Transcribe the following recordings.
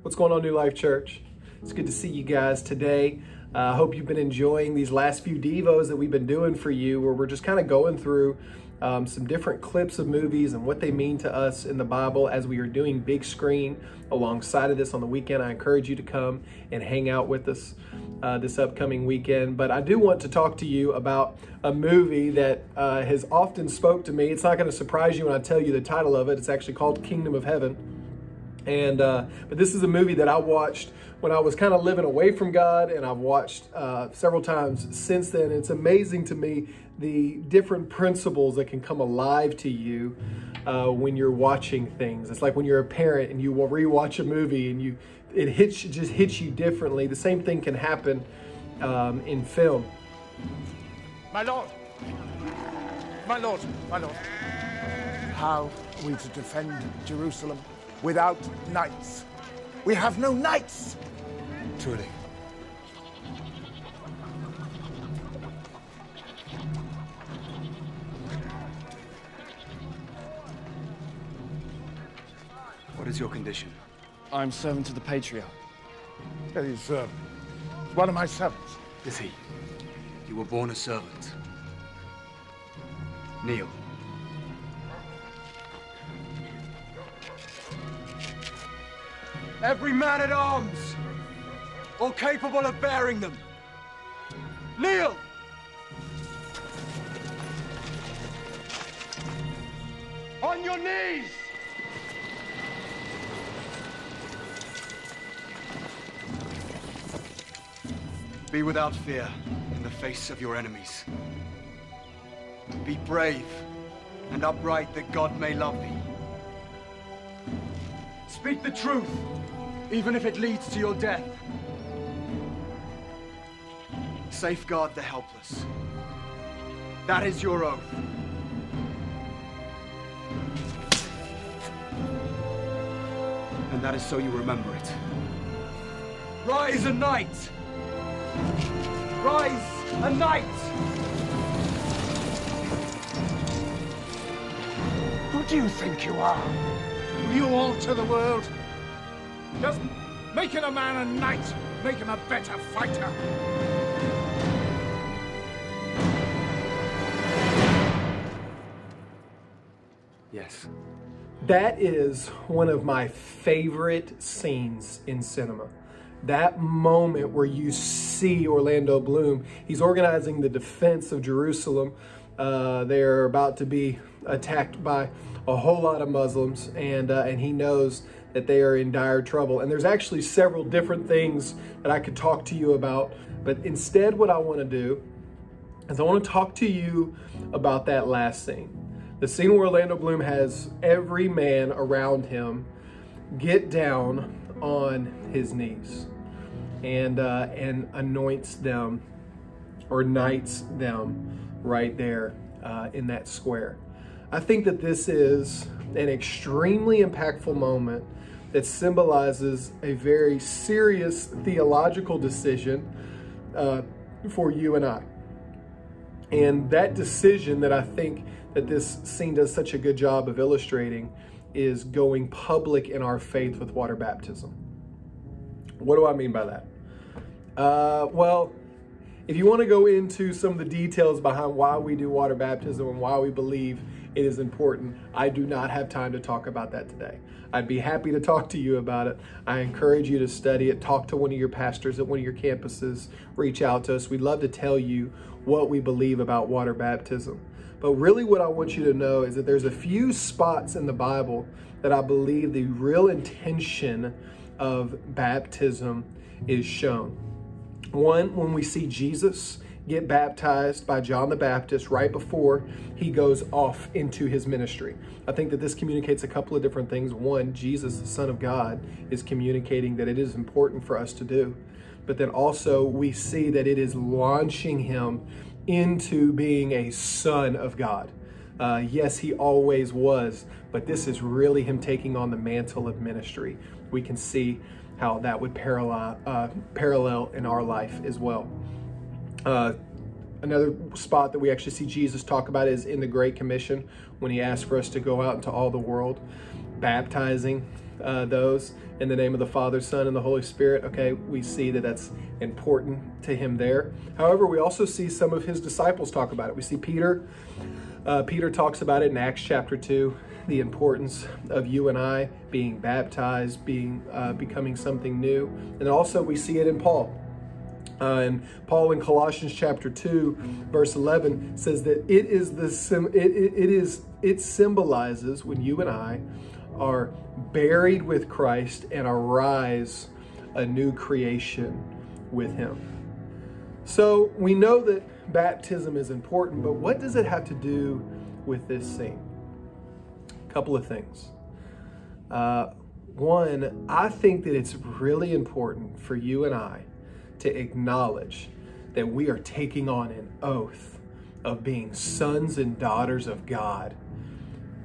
What's going on, New Life Church? It's good to see you guys today. I hope you've been enjoying these last few Devos that we've been doing for you, where we're just kind of going through some different clips of movies and what they mean to us in the Bible as we are doing big screen alongside of this on the weekend. I encourage you to come and hang out with us this upcoming weekend. But I do want to talk to you about a movie that has often spoke to me. It's not going to surprise you when I tell you the title of it. It's actually called Kingdom of Heaven. And but this is a movie that I watched when I was kind of living away from God, and I've watched several times since then. It's amazing to me the different principles that can come alive to you when you're watching things. It's like when you're a parent and you will rewatch a movie and it just hits you differently. The same thing can happen in film. My lord, my lord, my lord. How are we to defend Jerusalem without knights? We have no knights! Truly. What is your condition? I'm servant to the Patriarch. He's one of my servants. Is he? You were born a servant. Kneel. Every man at arms, or capable of bearing them, kneel! On your knees! Be without fear in the face of your enemies. Be brave and upright that God may love thee. Speak the truth, even if it leads to your death. Safeguard the helpless. That is your oath. And that is so you remember it. Rise a knight! Rise a knight! Who do you think you are? Will you alter the world? Does making a man a knight make him a better fighter? Yes. That is one of my favorite scenes in cinema. That moment where you see Orlando Bloom, he's organizing the defense of Jerusalem. They're about to be attacked by a whole lot of Muslims, and he knows that they are in dire trouble. And there's actually several different things that I could talk to you about, but instead what I want to do is I want to talk to you about that last scene. The scene where Orlando Bloom has every man around him get down on his knees and anoints them or knights them right there in that square. I think that this is an extremely impactful moment that symbolizes a very serious theological decision for you and I. And that decision that I think that this scene does such a good job of illustrating is going public in our faith with water baptism. What do I mean by that? Well, if you want to go into some of the details behind why we do water baptism and why we believe it is important, I do not have time to talk about that today. I'd be happy to talk to you about it. I encourage you to study it. Talk to one of your pastors at one of your campuses. Reach out to us. We'd love to tell you what we believe about water baptism. But really what I want you to know is that there's a few spots in the Bible that I believe the real intention of baptism is shown. One, when we see Jesus get baptized by John the Baptist right before he goes off into his ministry. I think that this communicates a couple of different things. One, Jesus, the Son of God, is communicating that it is important for us to do. But then also we see that it is launching him into being a son of God. Yes, he always was, but this is really him taking on the mantle of ministry. We can see how that would parallel in our life as well. Another spot that we actually see Jesus talk about is in the Great Commission, when he asked for us to go out into all the world. baptizing those in the name of the Father, Son, and the Holy Spirit. Okay, we see that that's important to him there. However, we also see some of his disciples talk about it. We see Peter. Peter talks about it in Acts chapter 2, the importance of you and I being baptized, becoming something new. And also we see it in Paul. And Paul in Colossians chapter 2, verse 11 says that it symbolizes when you and I are buried with Christ and arise a new creation with him. So we know that baptism is important, but what does it have to do with this scene? A couple of things. One, I think that it's really important for you and I to acknowledge that we are taking on an oath of being sons and daughters of God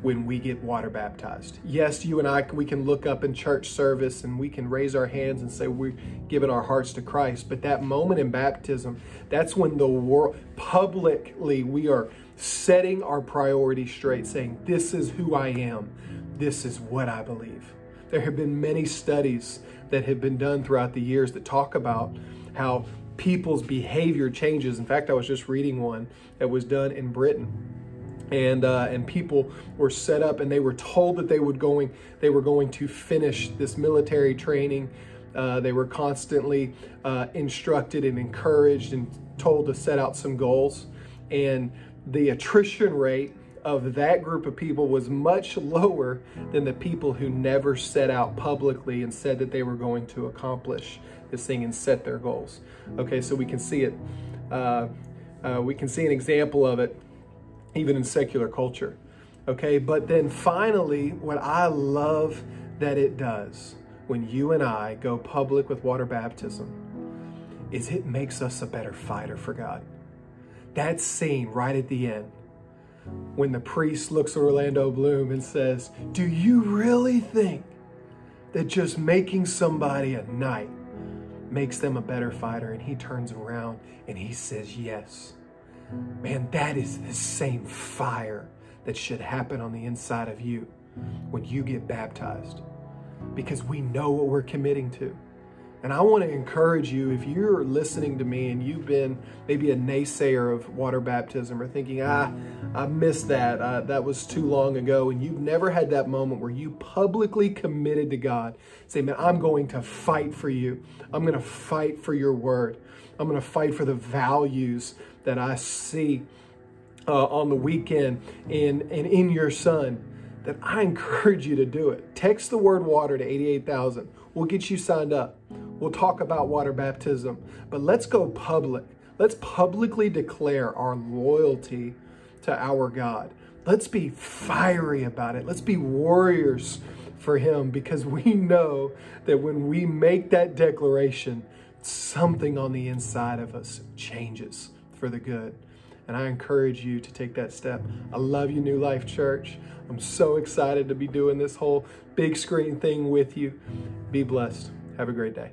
when we get water baptized. Yes, you and I, we can look up in church service and we can raise our hands and say we're giving our hearts to Christ. But that moment in baptism, that's when the world, publicly, we are setting our priorities straight, saying, this is who I am. This is what I believe. There have been many studies that have been done throughout the years that talk about how people's behavior changes. In fact, I was just reading one that was done in Britain. And people were set up and they were told that they were going to finish this military training. They were constantly instructed and encouraged and told to set out some goals. And the attrition rate of that group of people was much lower than the people who never set out publicly and said that they were going to accomplish this thing and set their goals. Okay, so we can see it. We can see an example of it even in secular culture. Okay, but then finally, what I love that it does when you and I go public with water baptism is it makes us a better fighter for God. That scene right at the end, when the priest looks at Orlando Bloom and says, do you really think that just making somebody a knight makes them a better fighter? And he turns around and he says, yes. Man, that is the same fire that should happen on the inside of you when you get baptized, because we know what we're committing to. And I want to encourage you, if you're listening to me and you've been maybe a naysayer of water baptism or thinking, I missed that, that was too long ago, and you've never had that moment where you publicly committed to God, say, man, I'm going to fight for you. I'm going to fight for your word. I'm going to fight for the values that I see on the weekend and in your son, that I encourage you to do it. Text the word water to 88,000. We'll get you signed up. We'll talk about water baptism, but let's go public. Let's publicly declare our loyalty to our God. Let's be fiery about it. Let's be warriors for him, because we know that when we make that declaration, something on the inside of us changes for the good. And I encourage you to take that step. I love you, New Life Church. I'm so excited to be doing this whole big screen thing with you. Be blessed. Have a great day.